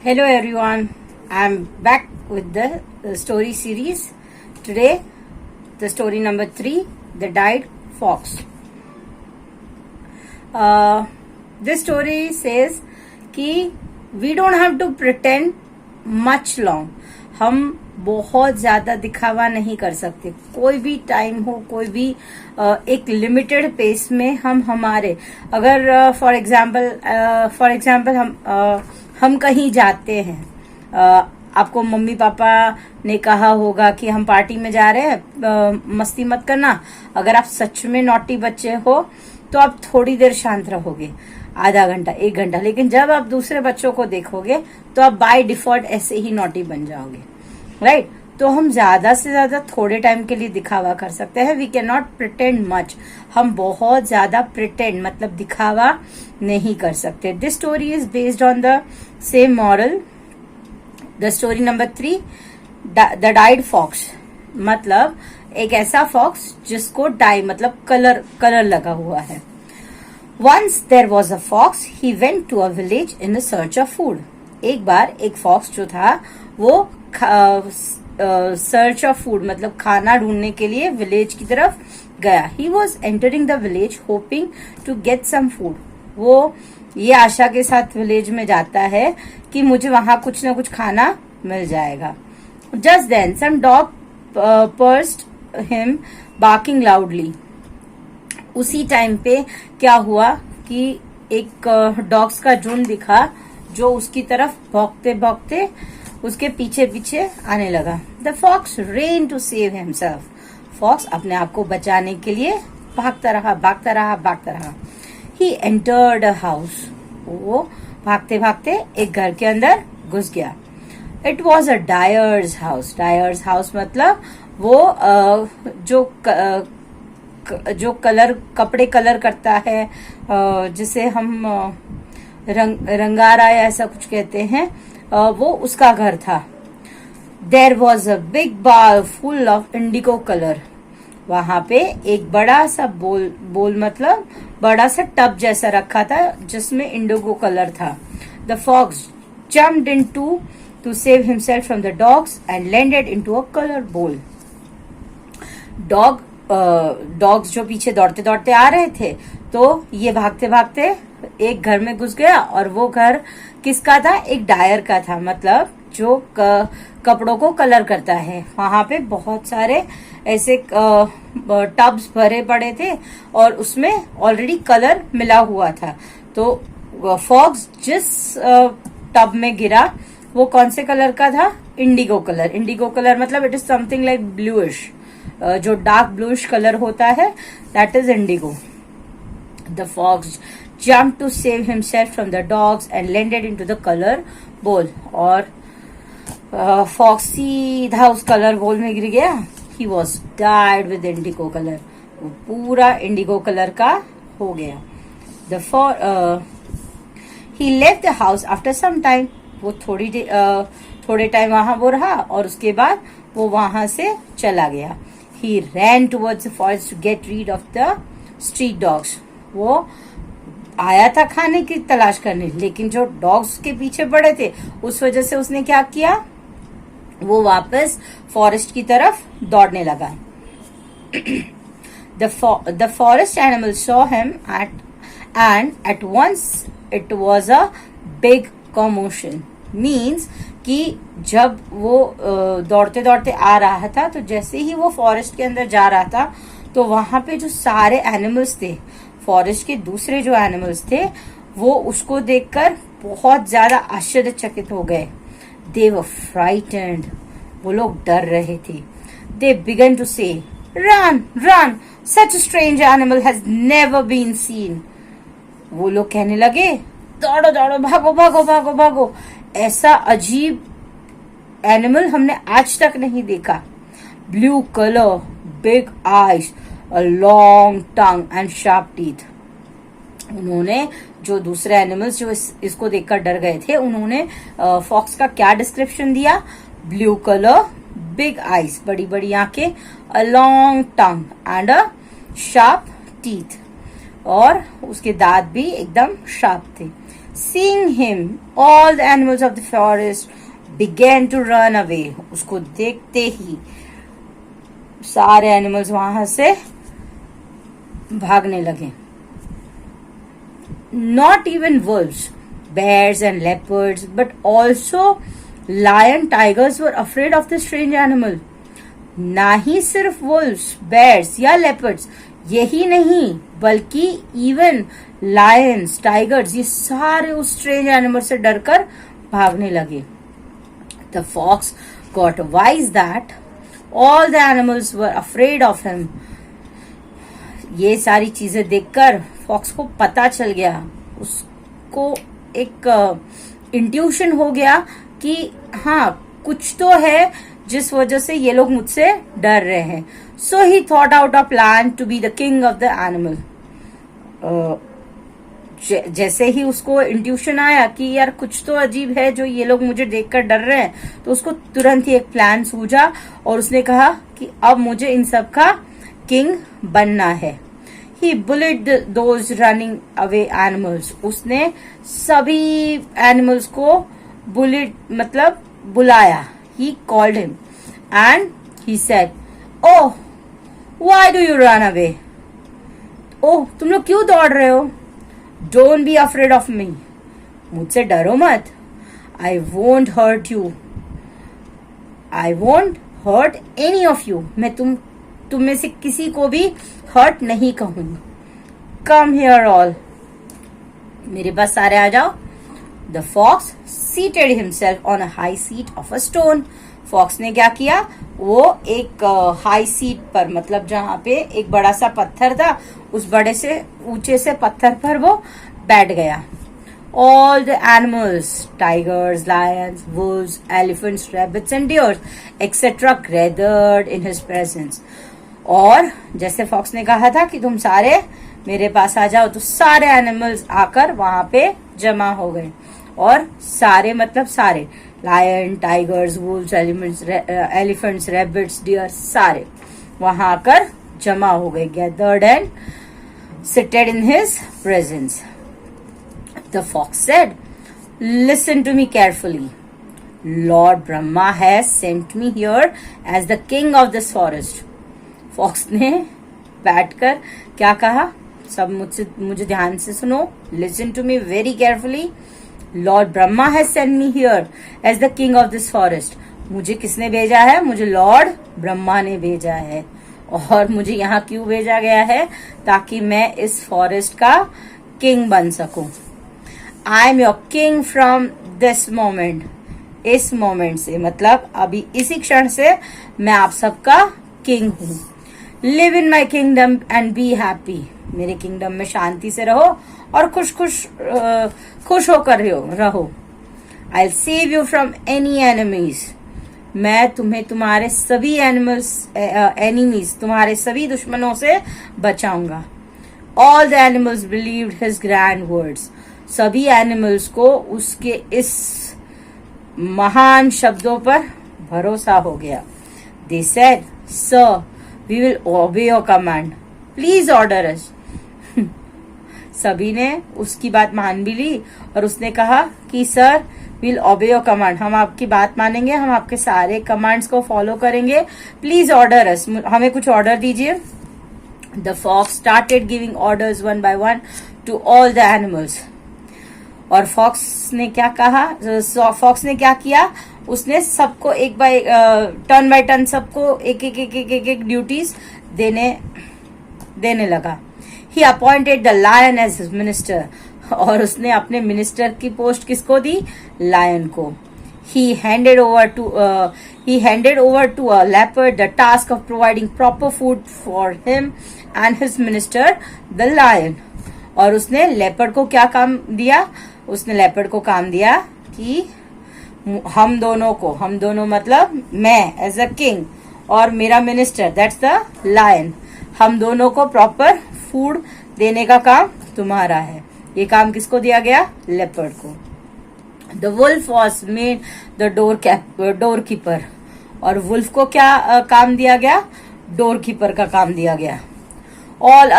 Hello everyone, I'm back with the story series. Today, the story number 3, The Died Fox. This story says कि we don't have to pretend much long. हम बहुत ज्यादा दिखावा नहीं कर सकते. कोई भी टाइम हो, कोई भी एक लिमिटेड पेस में हम हमारे अगर फॉर एग्जाम्पल हम कहीं जाते हैं, आपको मम्मी पापा ने कहा होगा कि हम पार्टी में जा रहे हैं, मस्ती मत करना. अगर आप सच में नॉटी बच्चे हो तो आप थोड़ी देर शांत रहोगे, आधा घंटा 1 घंटा. लेकिन जब आप दूसरे बच्चों को देखोगे तो आप बाय डिफॉल्ट ऐसे ही नॉटी बन जाओगे, राइट? तो हम ज्यादा से ज्यादा थोड़े टाइम के लिए दिखावा कर सकते हैं. We can not pretend much. हम बहुत ज्यादा प्रिटेंड मतलब दिखावा नहीं कर सकते. This story is based on the same moral. The story number 3, the dyed fox. मतलब एक ऐसा फॉक्स जिसको डाई मतलब कलर लगा हुआ है. Once there was a fox, he went to a village in the search of food. एक बार एक फॉक्स जो था वो सर्च ऑफ फूड मतलब खाना ढूंढने के लिए विलेज की तरफ गया. He was entering the village hoping to get some food. वो ये आशा के साथ विलेज में जाता है कि मुझे वहां कुछ ना कुछ खाना मिल जाएगा. Just then some dog pursued him barking loudly. उसी टाइम पे क्या हुआ कि एक डॉग्स का झुंड दिखा जो उसकी तरफ भौंकते भौंकते उसके पीछे पीछे आने लगा. The fox ran to save himself. Fox अपने आप को बचाने के लिए भागता रहा. He entered a house. वो भागते भागते एक घर के अंदर घुस गया. It was a dyer's house. Dyer's house मतलब वो जो कपड़े कलर करता है, जिसे हम रंगारा या ऐसा कुछ कहते हैं, वो उसका घर था. देर वॉज अ बिग बाल फुल ऑफ इंडिगो कलर. वहां पे एक बड़ा सा बोल मतलब बड़ा सा टब जैसा रखा था जिसमें इंडिगो कलर था. The fox jumped into to save himself from the dogs and landed into a colour bowl. Dogs जो पीछे दौड़ते दौड़ते आ रहे थे, तो ये भागते भागते एक घर में घुस गया. और वो घर किसका था? एक डायर का था, मतलब जो कपड़ों को कलर करता है. वहां पे बहुत सारे ऐसे टब्स भरे पड़े थे और उसमें ऑलरेडी कलर मिला हुआ था. तो फॉक्स जिस टब में गिरा वो कौन से कलर का था? Indigo colour. इंडिगो कलर मतलब it is something like bluish. जो डार्क ब्लूइश कलर होता है, that is indigo. The fox jumped to save himself from the dogs and landed into the color bowl. और fox सीधा उस colour बोल में गिर गया. He was dyed with indigo color. वो पूरा इंडिगो कलर का हो गया. He left the house after some time. वो थोड़े टाइम वहां वो रहा और उसके बाद वो वहां से चला गया. He ran towards the forest to get rid of the street dogs. वो आया था खाने की तलाश करने, लेकिन जो डॉग्स के पीछे पड़े थे उस वजह से उसने क्या किया, वो वापस फॉरेस्ट की तरफ दौड़ने लगा. The forest animal saw him and at once it was a big commotion. Means कि जब वो दौड़ते दौड़ते आ रहा था, तो जैसे ही वो फॉरेस्ट के अंदर जा रहा था तो वहां पे जो सारे एनिमल्स थे, फॉरेस्ट के दूसरे जो एनिमल्स थे, वो उसको देखकर बहुत ज्यादा आश्चर्यचकित हो गए. They were frightened. वो लोग डर रहे थे. They began to say run run, such strange animal has never been seen. वो लोग कहने लगे दौड़ो दौड़ो, भागो भागो भागो भागो, ऐसा अजीब एनिमल हमने आज तक नहीं देखा. Blue colour, big eyes, a long tongue and sharp teeth. उन्होंने जो दूसरे एनिमल्स जो इसको देखकर डर गए थे, उन्होंने फॉक्स का क्या डिस्क्रिप्शन दिया? ब्लू कलर, बिग आईज बड़ी बड़ी आंखें, a long tongue and a sharp teeth. और उसके दांत भी एकदम शार्प थे. Seeing him, all the animals of the forest began to run away. उसको देखते ही सारे एनिमल्स वहां से भागने लगे. Not even wolves, bears and leopards, but also lion, tigers were afraid of the strange animal. ना ही सिर्फ wolves, bears या leopards, यही नहीं बल्कि इवन लायंस, टाइगर्स, ये सारे उस स्ट्रेंज एनिमल से डरकर भागने लगे. The fox got wise that all the animals were afraid of him. ये सारी चीजें देखकर फॉक्स को पता चल गया, उसको एक इंट्यूशन हो गया कि हाँ कुछ तो है जिस वजह से ये लोग मुझसे डर रहे हैं. So he thought out a plan to be the king of the animal. जैसे ही उसको इंट्यूशन आया कि यार कुछ तो अजीब है जो ये लोग मुझे देखकर डर रहे हैं, तो उसको तुरंत ही एक प्लान सूझा और उसने कहा कि अब मुझे इन सब का किंग बनना है. He bullet those running away animals. उसने सभी एनिमल्स को बुलेट मतलब बुलाया. He called him and he said, oh why do you run away. Oh तुम लोग क्यों दौड़ रहे हो. Don't be afraid of me. मुझसे डरो मत. I won't hurt you. I won't hurt any of you. मैं तुम में से किसी को भी हर्ट नहीं कहूंगा. Come here all. मेरे पास सारे आ जाओ. The fox seated himself on a high seat of a stone. Fox ने क्या किया, वो एक हाई सीट पर, मतलब जहां पे एक बड़ा सा पत्थर था, उस बड़े से ऊंचे से पत्थर पर वो बैठ गया. All the animals, tigers, lions, wolves, elephants, rabbits and deers, etc. gathered in his presence. और जैसे फॉक्स ने कहा था कि तुम सारे मेरे पास आ जाओ, तो सारे एनिमल्स आकर वहां पे जमा हो गए. और सारे मतलब सारे lion, tigers, wolves, elephants, rabbits, deer, सारे वहां आकर जमा हो गए. Gathered and seated in his presence. The fox said, listen to me carefully. Lord Brahma has sent me here as the king of this forest. Fox ने बैठकर क्या कहा, सब मुझे ध्यान से सुनो. Listen to me very carefully. Lord Brahma has sent me here as the king of this forest. मुझे किसने भेजा है, मुझे लॉर्ड ब्रह्मा ने भेजा है. और मुझे यहाँ क्यों भेजा गया है, ताकि मैं इस फॉरेस्ट का किंग बन सकूं. I am your king from this moment. इस मोमेंट से मतलब अभी इसी क्षण से मैं आप सबका किंग हूं. Live in my kingdom and be happy. मेरे किंगडम में शांति से रहो और खुश होकर रहो. I will save you from any enemies. मैं तुम्हें तुम्हारे सभी एनिमीज, तुम्हारे सभी दुश्मनों से बचाऊंगा. All the animals believed his grand words. सभी एनिमल्स को उसके इस महान शब्दों पर भरोसा हो गया. They said, sir we will obey your command, please order us. सभी ने उसकी बात मान भी ली और उसने कहा कि sir will obey your command, हम आपकी बात मानेंगे, हम आपके सारे कमांड्स को फॉलो करेंगे. प्लीज ऑर्डर अस, हमें कुछ ऑर्डर दीजिए. The fox started giving orders one by one to all the animals. और फॉक्स ने क्या कहा, फॉक्स ने क्या किया, उसने सबको एक बाय टर्न बाय टर्न सबको एक ड्यूटीज देने लगा. He appointed the lion as his minister. और उसने अपने मिनिस्टर की पोस्ट किसको दी, लायन को. He handed over to a leopard the task of providing proper food for him and his minister the lion. और उसने लेपर्ड को क्या काम दिया, उसने लेपर्ड को काम दिया कि हम दोनों मतलब मैं एज अ किंग और मेरा मिनिस्टर दैट्स द लायन, हम दोनों को प्रॉपर फूड देने का काम तुम्हारा है. ये काम किसको दिया गया, लेपर्ड को. The wolf was made the door keeper. और वुल्फ को क्या काम दिया गया, डोर कीपर का काम दिया गया. All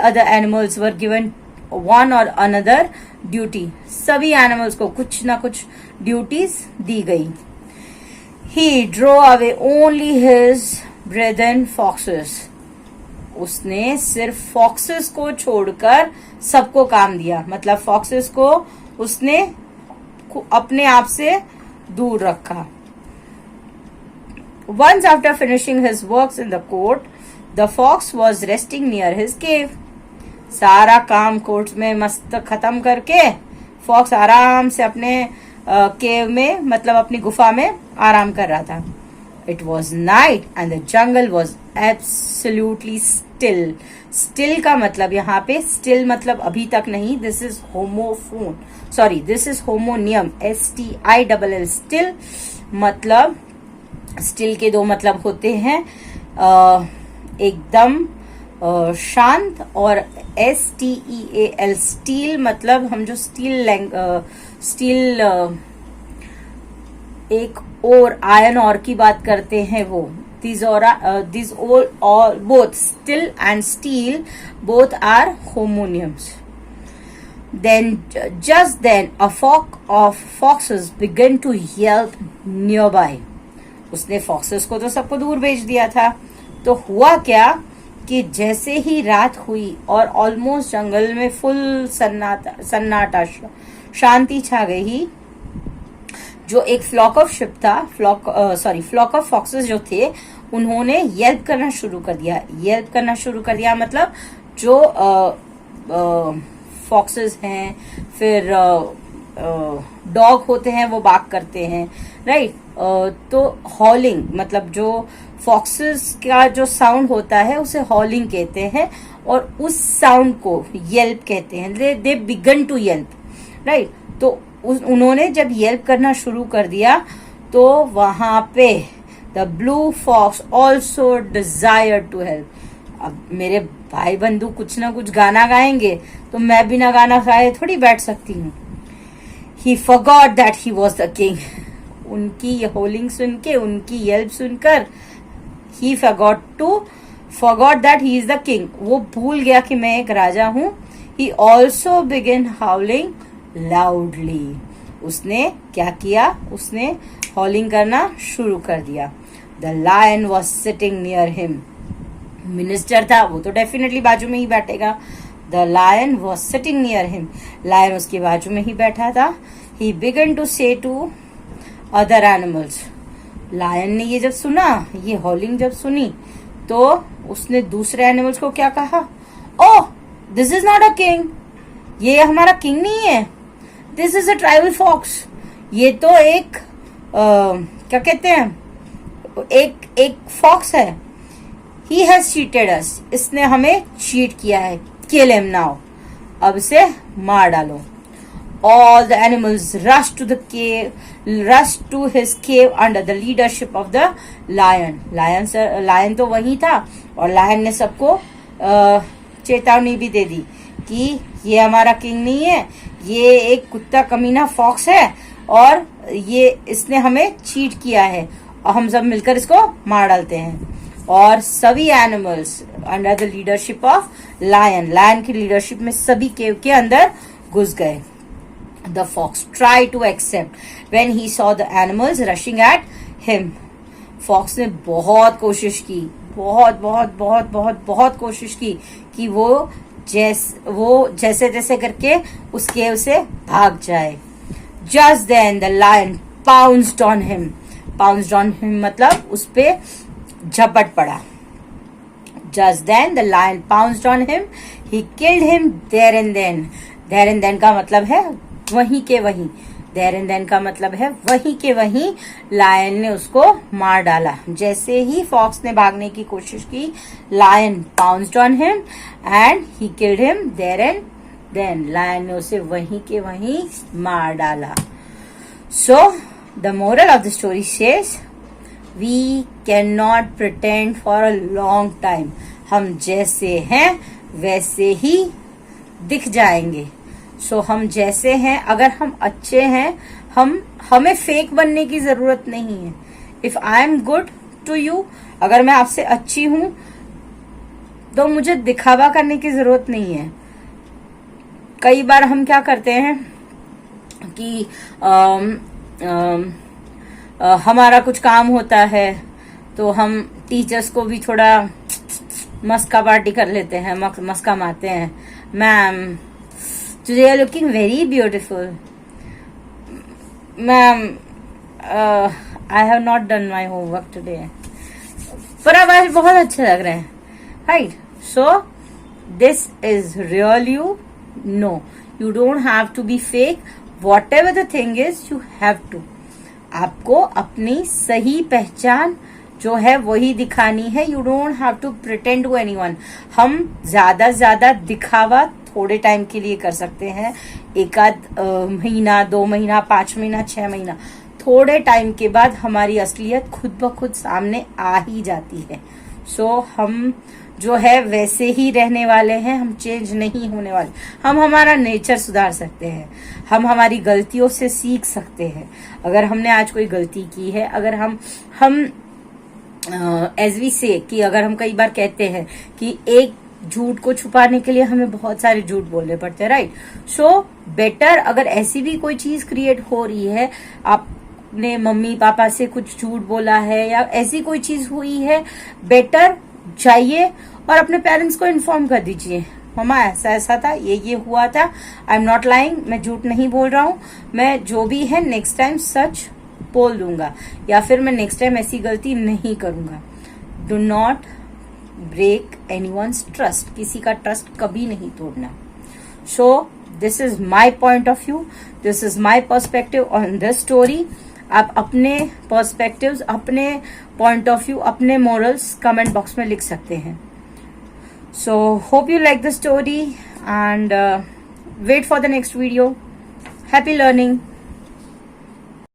other animals were given one और अनदर ड्यूटी, सभी एनिमल्स को कुछ ना कुछ ड्यूटीज दी गई. He drove away only his brethren foxes. उसने सिर्फ फॉक्सेस को छोड़कर सबको काम दिया, मतलब फॉक्सेस को उसने अपने आप से दूर रखा. Once after finishing his works in the court, the fox was resting near his cave. सारा काम कोर्ट में मस्त खत्म करके फॉक्स आराम से अपने केव में, मतलब अपनी गुफा में आराम कर रहा था. It was night and the jungle was absolutely still. Still का मतलब यहाँ पे still मतलब अभी तक नहीं. This is homophone. Sorry, this is homonym. STILL. Still मतलब स्टिल के दो मतलब होते हैं, एकदम शांत, और STEAL स्टील मतलब हम जो स्टील एक और आयन और की बात करते हैं वो. these all both still and steel both are homonyms. Then just then a flock of foxes began to yelp nearby. उसने फॉक्सेस को तो सबको दूर भेज दिया था. तो हुआ क्या कि जैसे ही रात हुई और ऑलमोस्ट जंगल में फुल सन्नाटा शांति छा गई, जो एक फ्लॉक ऑफ शिप था, फ्लॉक ऑफ फॉक्सेस जो थे, उन्होंने येल्प करना शुरू कर दिया. येल्प करना शुरू कर दिया मतलब जो फॉक्सेस हैं, फिर डॉग होते हैं, वो बाक करते हैं, राइट. तो हॉलिंग मतलब जो फॉक्सेस का जो साउंड होता है उसे हॉलिंग कहते हैं, और उस साउंड को येल्प कहते हैं. They began to yelp, right. तो उन्होंने जब येल्प करना शुरू कर दिया तो वहां पे the blue fox also desire to help. अब मेरे भाई बंधु कुछ ना कुछ गाना गाएंगे तो मैं बिना गाना गाए थोड़ी बैठ सकती हूँ. He forgot that he was the king. उनकी होलिंग सुन के, उनकी येल्प सुनकर he forgot that he is the king. वो भूल गया कि मैं एक राजा हूं. He also begin howling loudly. उसने क्या किया, उसने हॉलिंग करना शुरू कर दिया. The lion was sitting near him. Minister था, वो तो डेफिनेटली बाजू में ही बैठेगा. The lion was sitting near him. Lion उसके बाजू में ही बैठा था. ही बिगन टू से टू अदर एनिमल्स. लायन ने ये जब सुना, ये हॉलिंग जब सुनी, तो उसने दूसरे एनिमल्स को क्या कहा, oh this is not a king. ये हमारा किंग नहीं है. This is a tribal fox. ये तो एक क्या कहते हैं, एक फॉक्स है. He has cheated us. इसने हमें चीट किया है. Kill him now. अब इसे मार डालो. All the animals rushed to his cave under the leadership of the lion. Lion तो वही था, और lion ने सबको चेतावनी भी दे दी कि ये हमारा किंग नहीं है, ये एक कुत्ता कमीना फॉक्स है, और ये इसने हमें चीट किया है, और हम सब मिलकर इसको मार डालते हैं. और सभी animals under the leadership of lion की लीडरशिप में सभी केव के अंदर घुस गए. The fox tried to accept when he saw the animals rushing at him. Fox ने बहुत कोशिश की, बहुत कोशिश की कि वो जैसे तैसे करके उस केव से भाग जाए. Just then the lion pounced on him. Pounced on him मतलब उस पे झपट पड़ा. Just then the lion pounced on him. He killed him there and then. There and then का मतलब है वहीं के वहीं. देयर एंड देन का मतलब है वहीं के वहीं लायन ने उसको मार डाला. जैसे ही फॉक्स ने भागने की कोशिश की, lion pounced on him and he killed him there and then. Lion ने उसे वहीं के वहीं मार डाला. So the moral of the story says we can not pretend for a long time. हम जैसे हैं वैसे ही दिख जाएंगे. सो हम जैसे हैं, अगर हम अच्छे हैं, हमें फेक बनने की जरूरत नहीं है. If I am good to you, अगर मैं आपसे अच्छी हूं तो मुझे दिखावा करने की जरूरत नहीं है. कई बार हम क्या करते हैं कि हमारा कुछ काम होता है तो हम टीचर्स को भी थोड़ा मस्का पार्टी कर लेते हैं, मस्का मारते हैं, ma'am today are looking very beautiful, ma'am I have not done my homework today, पर अब आज बहुत अच्छे लग रहे हैं, right? So this is real you. No, you don't have to be fake. Whatever the thing is, you have to, आपको अपनी सही पहचान जो है वही दिखानी है. You don't have to pretend to anyone. हम ज्यादा ज्यादा दिखावा थोड़े टाइम के लिए कर सकते हैं, एक आध महीना, 2 महीना, 5 महीना, 6 महीना. थोड़े टाइम के बाद हमारी असलियत खुद ब खुद सामने आ ही जाती है. सो हम जो है वैसे ही रहने वाले हैं, हम चेंज नहीं होने वाले. हम हमारा नेचर सुधार सकते हैं, हम हमारी गलतियों से सीख सकते हैं. अगर हमने आज कोई गलती की है, अगर हम एज वी से कि अगर हम कई बार कहते हैं कि एक झूठ को छुपाने के लिए हमें बहुत सारे झूठ बोलने पड़ते हैं, राइट? सो बेटर, अगर ऐसी भी कोई चीज क्रिएट हो रही है, आपने मम्मी पापा से कुछ झूठ बोला है या ऐसी कोई चीज हुई है, बेटर जाइए और अपने पेरेंट्स को इन्फॉर्म कर दीजिए, मम्मा ऐसा ऐसा था, ये हुआ था, आई एम नॉट लाइंग, मैं झूठ नहीं बोल रहा हूँ, मैं जो भी है नेक्स्ट टाइम सच बोल दूंगा, या फिर मैं नेक्स्ट टाइम ऐसी गलती नहीं करूंगा. Do not break anyone's trust. किसी का ट्रस्ट कभी नहीं तोड़ना. So this is my point of view, this is my perspective on this story. आप अपने पर्सपेक्टिव्स, अपने पॉइंट ऑफ व्यू, अपने मोरल्स कमेंट बॉक्स में लिख सकते हैं. So hope you like the story and wait for the next video. Happy learning.